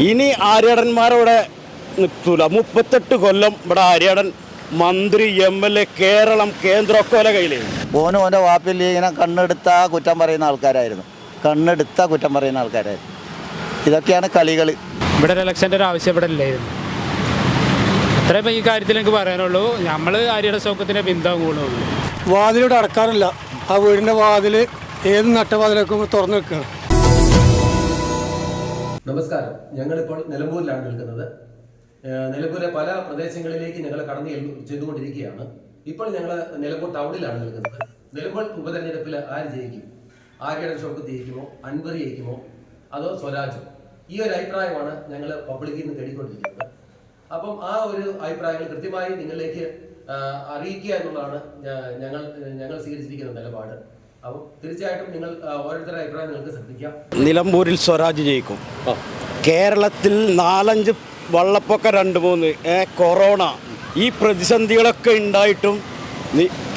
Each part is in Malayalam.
ഇനി ആര്യാടന്മാരവിടെ നിൽക്കൂല. 38 കൊല്ലം ഇവിടെ ആര്യാടൻ മന്ത്രി MLA കേരളം കേന്ദ്രമൊക്കെ ഓലെ കയ്യിലേ. ഓൻ്റെ വാപ്പിൽ ഇങ്ങനെ കണ്ണെടുത്ത കുറ്റം പറയുന്ന ആൾക്കാരായിരുന്നു. ഇതൊക്കെയാണ് കളികൾ. ഇവിടെ ഒരു ഇലക്ഷൻ്റെ ഒരു ആവശ്യം ഇവിടെ ഇല്ലായിരുന്നു. അത്രയും ഈ കാര്യത്തിൽ എനിക്ക് പറയാനുള്ളൂ. നമ്മൾ ആര്യാടൻ ഷൗക്കത്തിനെ പിന്താങ്ങുള്ളൂ. വാതിലൂടെ അടക്കാറില്ല. ആ വീടിൻ്റെ വാതിൽ ഏത് നട്ടവാതിലൊക്കെ തുറന്നു വെക്കുകയാണ്. നമസ്കാരം. ഞങ്ങളിപ്പോൾ നിലമ്പൂരിലാണ് നിൽക്കുന്നത്. നിലമ്പൂരിലെ പല പ്രദേശങ്ങളിലേക്ക് ഞങ്ങൾ കടന്നു ചെന്നുകൊണ്ടിരിക്കുകയാണ്. ഇപ്പോൾ ഞങ്ങൾ നിലമ്പൂർ ടൗണിലാണ് നിൽക്കുന്നത്. നിലമ്പൂർ ഉപതെരഞ്ഞെടുപ്പിൽ ആര് ജയിക്കും? ആര്യാടൻ ഷൗക്കത്ത് ജയിക്കുമോ, അൻവർ ജയിക്കുമോ, അതോ സ്വരാജോ? ഈ ഒരു അഭിപ്രായമാണ് ഞങ്ങൾ പബ്ലിക്കിൽ നിന്ന് തേടിക്കൊണ്ടിരിക്കുന്നത്. അപ്പം ആ ഒരു അഭിപ്രായങ്ങൾ കൃത്യമായി നിങ്ങളിലേക്ക് അറിയിക്കുക എന്നുള്ളതാണ് ഞങ്ങൾ സ്വീകരിച്ചിരിക്കുന്ന നിലപാട്. അപ്പം തീർച്ചയായിട്ടും നിങ്ങൾ ഓരോരുത്തരുടെ അഭിപ്രായം നിങ്ങൾക്ക് ശ്രദ്ധിക്കാം. നിലമ്പൂരിൽ സ്വരാജ് ജയിക്കും. കേരളത്തിൽ 4-5 വെള്ളപ്പൊക്കം, 2-3 കൊറോണ, ഈ പ്രതിസന്ധികളൊക്കെ ഉണ്ടായിട്ടും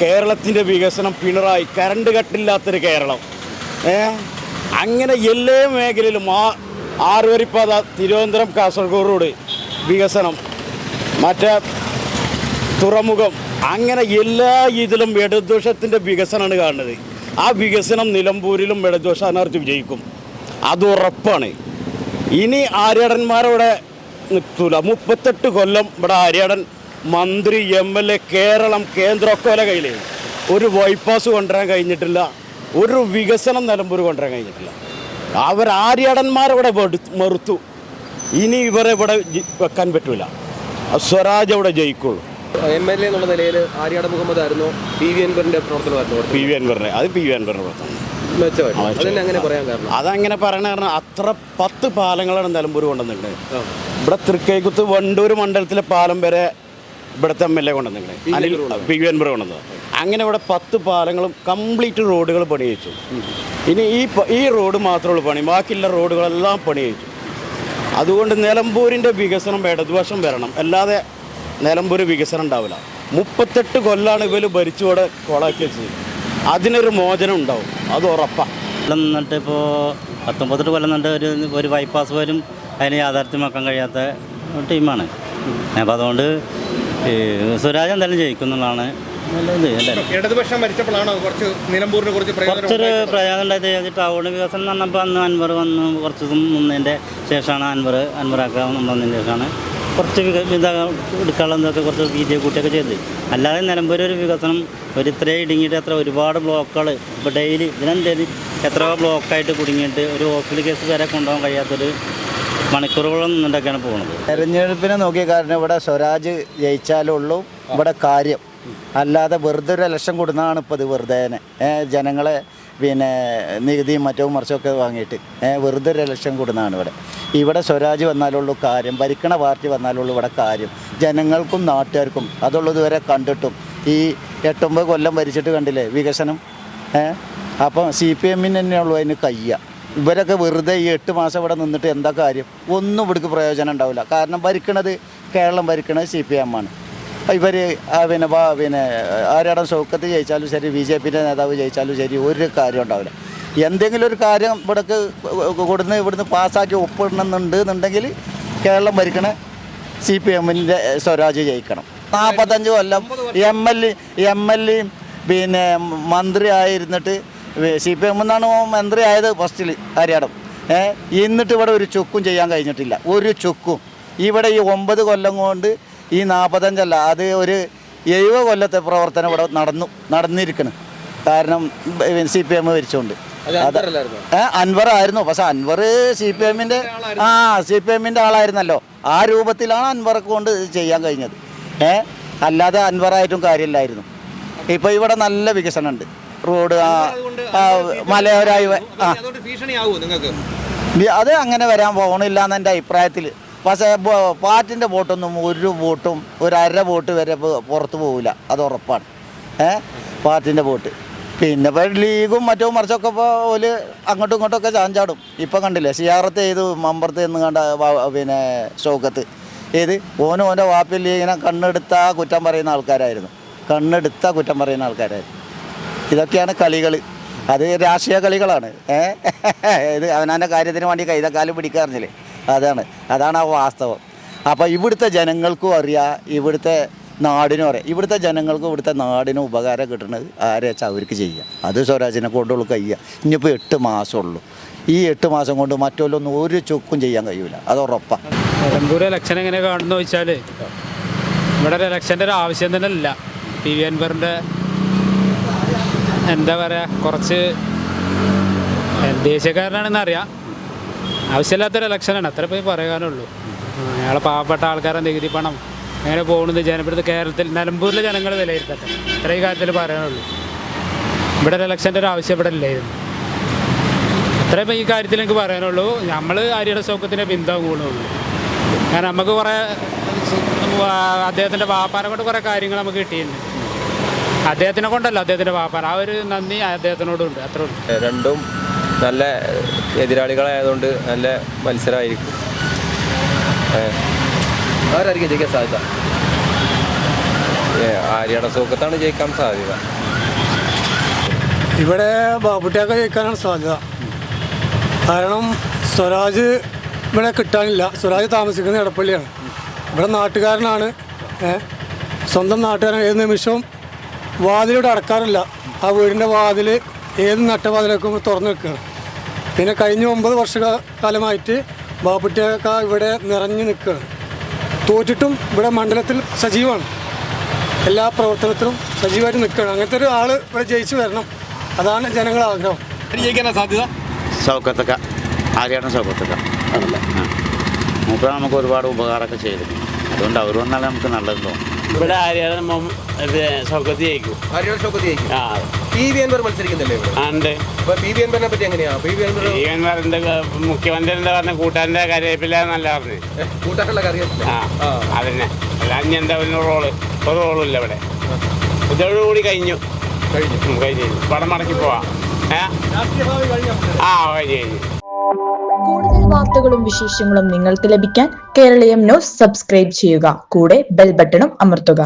കേരളത്തിൻ്റെ വികസനം പിണറായി, കറണ്ട് കട്ടില്ലാത്തൊരു കേരളം, അങ്ങനെ എല്ലാ മേഖലയിലും 6 വരിപ്പാത, തിരുവനന്തപുരം കാസർഗോഡ് റോഡ് വികസനം, മറ്റേ തുറമുഖം, അങ്ങനെ എല്ലാ ഇതിലും ഇടതുപക്ഷത്തിൻ്റെ വികസനമാണ് കാണുന്നത്. ആ വികസനം നിലമ്പൂരിലും ഇടതുപക്ഷ സ്ഥാനാർത്ഥി വിജയിക്കും, അത് ഉറപ്പാണ്. ഇനി ആര്യാടന്മാരവിടെ നിൽക്കൂല. 38 കൊല്ലം ഇവിടെ ആര്യാടൻ മന്ത്രി MLA കേരളം കേന്ദ്രമൊക്കെ ഓലെ കയ്യിലേ. ഒരു ബൈപ്പാസ് കൊണ്ടുവരാൻ കഴിഞ്ഞിട്ടില്ല, ഒരു വികസനം നിലമ്പൂർ കൊണ്ടുവരാൻ കഴിഞ്ഞിട്ടില്ല. ആര്യാടന്മാരവിടെ മറുത്തു. ഇനി ഇവരെ ഇവിടെ വെക്കാൻ പറ്റില്ല. സ്വരാജ് അവിടെ ജയിക്കുള്ളൂ. MLA എന്നുള്ള നിലയിൽ ആര്യാടൻ മുഹമ്മദ് ആയിരുന്നു, PV അൻവറിന്റെ പ്രവർത്തനമായിരുന്നു. PV അൻവറിന്റെ പ്രവർത്തനം അതങ്ങനെ പറയണ കാരണം അത്ര 10 പാലങ്ങളാണ് നിലമ്പൂർ കൊണ്ടുവന്നിട്ടുണ്ട്. ഇവിടെ തൃക്കൈക്കുത്ത് വണ്ടൂർ മണ്ഡലത്തിലെ പാലം വരെ ഇവിടുത്തെ MLA കൊണ്ടുവന്നിട്ടുണ്ട്, PV അൻവർ കൊണ്ടുവന്നത്. അങ്ങനെ ഇവിടെ 10 പാലങ്ങളും കംപ്ലീറ്റ് റോഡുകൾ പണി കഴിച്ചു. ഇനി ഈ റോഡ് മാത്രമേ ഉള്ളൂ പണി, ബാക്കിയുള്ള റോഡുകളെല്ലാം പണി കഴിച്ചു. അതുകൊണ്ട് നിലമ്പൂരിൻ്റെ വികസനം ഇടതുവശം വരണം, അല്ലാതെ നിലമ്പൂർ വികസനം ഉണ്ടാവില്ല. 38 കൊല്ലാണ് ഇവർ ഭരിച്ചുകൂടെ കോളാക്കി വെച്ചത്. അതിനൊരു മോചനം ഉണ്ടാവും, അത് ഉറപ്പാണ്. എന്നിട്ട് ഇപ്പോൾ 19 കൊല്ലം എന്നിട്ട് ഒരു ബൈപ്പാസ് പോലും അതിന് യാഥാർത്ഥ്യമാക്കാൻ കഴിയാത്ത ടീമാണ്. അപ്പോൾ അതുകൊണ്ട് സ്വരാജ് എന്തായാലും ജയിക്കുന്നുള്ളതാണ് ഇടതുപക്ഷം ഭരിച്ചപ്പോഴാണോ കുറച്ചൊരു പ്രയോജനം ഉണ്ടായത്. ടൗൺ വികസനം എന്ന് പറഞ്ഞപ്പോൾ അന്ന് അൻവർ വന്നു, കുറച്ച് ദിവസം മുന്നതിൻ്റെ ശേഷമാണ് അൻവറാക്കാൻ വന്നതിന് ശേഷമാണ് കുറച്ച് എടുക്കാനുള്ളതൊക്കെ കുറച്ച് വീതിയെ കൂട്ടിയൊക്കെ ചെയ്ത്. അല്ലാതെ നിലമ്പൂർ ഒരു വികസനം ഇത്രയും ഇടുങ്ങിയിട്ട് ഒരുപാട് ബ്ലോക്കുകൾ ഇപ്പോൾ ഡെയിലി ഇതിനെന്തേലും എത്ര ബ്ലോക്കായിട്ട് കുടുങ്ങിയിട്ട് ഒരു ഹോസ്പിറ്റൽ കേസ് വരെ കൊണ്ടുപോകാൻ കഴിയാത്തൊരു മണിക്കൂറുകളൊന്നും നിന്നുകൊണ്ടൊക്കെയാണ് പോകുന്നത്. തെരഞ്ഞെടുപ്പിനെ നോക്കിയ കാരണം ഇവിടെ സ്വരാജ് ജയിച്ചാലുള്ളൂ ഇവിടെ കാര്യം, അല്ലാതെ വെറുതെ ഒരു ഇലക്ഷൻ കൊടുക്കുന്നതാണ് ഇപ്പോൾ ഇത്. വെറുതെ ജനങ്ങളെ നികുതിയും മറ്റവും മറിച്ചൊക്കെ വാങ്ങിയിട്ട് വെറുതെ ഒരു ഇലക്ഷൻ കൊടുക്കുന്നതാണ് ഇവിടെ സ്വരാജ് വന്നാലുള്ളൂ കാര്യം, ഭരിക്കണ പാർട്ടി വന്നാലുള്ളൂ ഇവിടെ കാര്യം. ജനങ്ങൾക്കും നാട്ടുകാർക്കും അതുള്ളൂ ഇതുവരെ കണ്ടിട്ടും. ഈ 8-9 കൊല്ലം ഭരിച്ചിട്ട് കണ്ടില്ലേ വികസനം. അപ്പം CPM തന്നെയുള്ളൂ അതിന് കയ്യ. ഇവരൊക്കെ വെറുതെ ഈ 8 മാസം ഇവിടെ നിന്നിട്ട് എന്താ കാര്യം? ഒന്നും ഇവിടേക്ക് പ്രയോജനം ഉണ്ടാവില്ല. കാരണം കേരളം ഭരിക്കണത് CPM ആണ്. ഇവർ ആര്യാടൻ ഷൗക്കത്ത് ജയിച്ചാലും ശരി, BJPയുടെ നേതാവ് ജയിച്ചാലും ശരി, ഒരു കാര്യം ഉണ്ടാവില്ല. എന്തെങ്കിലും ഒരു കാര്യം ഇവിടുന്ന് പാസ്സാക്കി ഒപ്പിടണമെന്നുണ്ടെന്നുണ്ടെങ്കിൽ കേരളം ഭരിക്കണ CPMൻ്റെ സ്വരാജ് ജയിക്കണം. 45 കൊല്ലം MLA മന്ത്രി ആയിരുന്നിട്ട് CPM എന്നാണ് മന്ത്രി ആയത് ഫസ്റ്റിൽ ആര്യാടൻ. എന്നിട്ട് ഇവിടെ ഒരു ചുക്കും ചെയ്യാൻ കഴിഞ്ഞിട്ടില്ല, ഒരു ചുക്കും. ഇവിടെ ഈ 9 കൊല്ലം കൊണ്ട് ഈ 45 അത് ഒരു 70 കൊല്ലത്തെ പ്രവർത്തനം ഇവിടെ നടന്നിരിക്കണം. കാരണം CPM ഭരിച്ചുകൊണ്ട്. അൻവർ ആയിരുന്നു, പക്ഷെ അൻവർ CPMൻ്റെ ആളായിരുന്നല്ലോ. ആ രൂപത്തിലാണ് അൻവർക്ക് കൊണ്ട് ചെയ്യാൻ കഴിഞ്ഞത്. അല്ലാതെ അൻവറായിട്ടും കാര്യമില്ലായിരുന്നു. ഇപ്പോൾ ഇവിടെ നല്ല വികസനം ഉണ്ട്, റോഡ്, മലയോരായി അത് അങ്ങനെ വരാൻ പോകണില്ല എന്നെൻ്റെ അഭിപ്രായത്തിൽ. പക്ഷേ പാർട്ടിൻ്റെ വോട്ടൊന്നും ഒരു അര വോട്ട് വരെ പുറത്ത് പോകില്ല, അത് ഉറപ്പാണ്. പാർട്ടിൻ്റെ വോട്ട് പിന്നെ ഇപ്പോൾ ലീഗും മറ്റോ മറിച്ചൊക്കെ ഇപ്പോൾ ഒരു അങ്ങോട്ടും ഇങ്ങോട്ടൊക്കെ ചാഞ്ചാടും. ഇപ്പം കണ്ടില്ലേ സിയാറത്ത് ചെയ്ത് മമ്പറത്ത് എന്ന് കണ്ട ഷൗക്കത്ത് ഓൻ്റെ വാപ്പിൽ ഇങ്ങനെ കണ്ണെടുത്ത കുറ്റം പറയുന്ന ആൾക്കാരായിരുന്നു. ഇതൊക്കെയാണ് കളികൾ. അത് രാഷ്ട്രീയ കളികളാണ്. ഇത് അവനാൻ്റെ കാര്യത്തിന് വേണ്ടി കൈതക്കാലം പിടിക്കാറില്ലേ. അതാണ് ആ വാസ്തവം. അപ്പോൾ ഇവിടുത്തെ ജനങ്ങൾക്കും അറിയാം, ഇവിടുത്തെ നാടിനും അറിയാം. ഇവിടുത്തെ ജനങ്ങൾക്കും ഇവിടുത്തെ നാടിനും ഉപകാരം കിട്ടുന്നത് ആരെ വെച്ചാൽ അവർക്ക് ചെയ്യാം. അത് സ്വരാജിനെ കൊണ്ടുള്ള കഴിയുക. ഇനിയിപ്പോൾ 8 മാസമുള്ളൂ. ഈ 8 മാസം കൊണ്ട് മറ്റുള്ളൊന്നും ഒരു ചുക്കും ചെയ്യാൻ കഴിയൂല, അത് ഉറപ്പാണ്. നിലമ്പൂർ ഇലക്ഷൻ എങ്ങനെ കാണുന്നു ചോദിച്ചാൽ ഇവിടെ ഒരു ഇലക്ഷൻ്റെ ഒരു ആവശ്യം തന്നെ ഇല്ല. പി വി അൻവറിൻ്റെ എന്താ പറയുക, കുറച്ച് ദേശീയക്കാരനാണെന്ന് അറിയാം. ആവശ്യമില്ലാത്തൊരു ഇലക്ഷനാണ്, അത്ര പോയി പറയാനുള്ളൂ. അയാളെ പാവപ്പെട്ട ആൾക്കാരുടെ നികുതി പണം അങ്ങനെ പോകുന്നത് ജനപ്പെടുത്ത് കേരളത്തിൽ നിലമ്പൂരിലെ ജനങ്ങൾ വിലയിരുത്തട്ടെ, ഇത്രയും കാര്യത്തിൽ പറയാനുള്ളൂ. ഇവിടെ ഒരു ഇലക്ഷൻ്റെ ഒരു ആവശ്യം ഇവിടെ ഇല്ലായിരുന്നു. അത്രയും ഈ കാര്യത്തിൽ എനിക്ക് പറയാനുള്ളൂ. നമ്മൾ ആര്യയുടെ സൗഖ്യത്തിനെ പിന്താങ്ങുള്ളൂ. കാരണം നമുക്ക് കുറേ അദ്ദേഹത്തിൻ്റെ വാപ്പാനെ കൊണ്ട് കുറേ കാര്യങ്ങൾ നമുക്ക് കിട്ടിയിട്ടുണ്ട്. അദ്ദേഹത്തിനെ കൊണ്ടല്ല, അദ്ദേഹത്തിൻ്റെ വാപ്പാൻ, ആ ഒരു നന്ദി അദ്ദേഹത്തിനോടുണ്ട്, അത്ര ഉണ്ട്. രണ്ടും നല്ല എതിരാളികളായതുകൊണ്ട് നല്ല മത്സരമായിരിക്കും. ആരായിരിക്കും ജയിക്കാൻ സാധ്യത? ആര്യയുടെ സൗഖ്യത്താണ് ജയിക്കാൻ സാധ്യത. ഇവിടെ ബാബുട്ടിയൊക്കെ ജയിക്കാനാണ് സാധ്യത. കാരണം സ്വരാജ് ഇവിടെ കിട്ടാനില്ല. സ്വരാജ് താമസിക്കുന്നത് എടപ്പള്ളിയാണ്. ഇവിടെ നാട്ടുകാരനാണ്, സ്വന്തം നാട്ടുകാരൻ. ഏത് നിമിഷവും വാതിലൂടെ അടക്കാറില്ല. ആ വീടിൻ്റെ വാതിൽ ഏത് നട്ടവാതിലേക്കും തുറന്നു നിൽക്കുകയാണ്. പിന്നെ കഴിഞ്ഞ 9 വർഷക്കാലമായിട്ട് ബാബുട്ടിയൊക്കെ ഇവിടെ നിറഞ്ഞു നിൽക്കുകയാണ്. തോറ്റിട്ടും ഇവിടെ മണ്ഡലത്തിൽ സജീവമാണ്, എല്ലാ പ്രവർത്തനത്തിലും സജീവമായിട്ട് നിൽക്കുകയാണ്. അങ്ങനത്തെ ഒരു ആൾ ഇവിടെ ജയിച്ചു വരണം, അതാണ് ജനങ്ങളുടെ ആഗ്രഹം. ജയിക്കാനാ സാധ്യത? സൗഖ്യത്തൊക്കെ ആര്യാടൻ സൗഖ്യത്തൊക്കെ അതല്ലേ, മൂപ്പർ നമുക്ക് ഒരുപാട് ഉപകാരമൊക്കെ ചെയ്തിട്ടുണ്ട്. അതുകൊണ്ട് അവർ വന്നാലേ നമുക്ക് നല്ലതെന്ന് തോന്നും. ഇവിടെ ആര്യാടൻ സൗഖ്യത്തിൽ ജയിക്കും. ആര്യയുടെ സൗഖ്യത്തിൽ ജയിക്കും. പി വി അൻവർ മത്സരിക്കുന്നില്ലേ ഇവിടെ? ഉണ്ട്. അപ്പോൾ പി വി അൻവറിനെ പറ്റി എങ്ങനെയാ? പി വി അൻവറിന്റെ മുഖ്യമന്ത്രി എന്താ പറഞ്ഞ കൂട്ടാൻ്റെ കരയിപ്പില്ല നല്ല പറഞ്ഞു. കൂട്ടാനുള്ള കാര്യം അതന്നെ, അല്ല എന്താ ഒരു റോളും ഇല്ല ഇവിടെ. ഇതോടുകൂടി കഴിഞ്ഞു. പടം മടക്കി പോവാം. കഴിഞ്ഞു. കൂടുതൽ വാർത്തകളും വിശേഷങ്ങളും നിങ്ങൾക്ക് ലഭിക്കാൻ കേരളീയം ന്യൂസ് സബ്സ്ക്രൈബ് ചെയ്യുക. കൂടെ ബെൽ ബട്ടണും അമർത്തുക.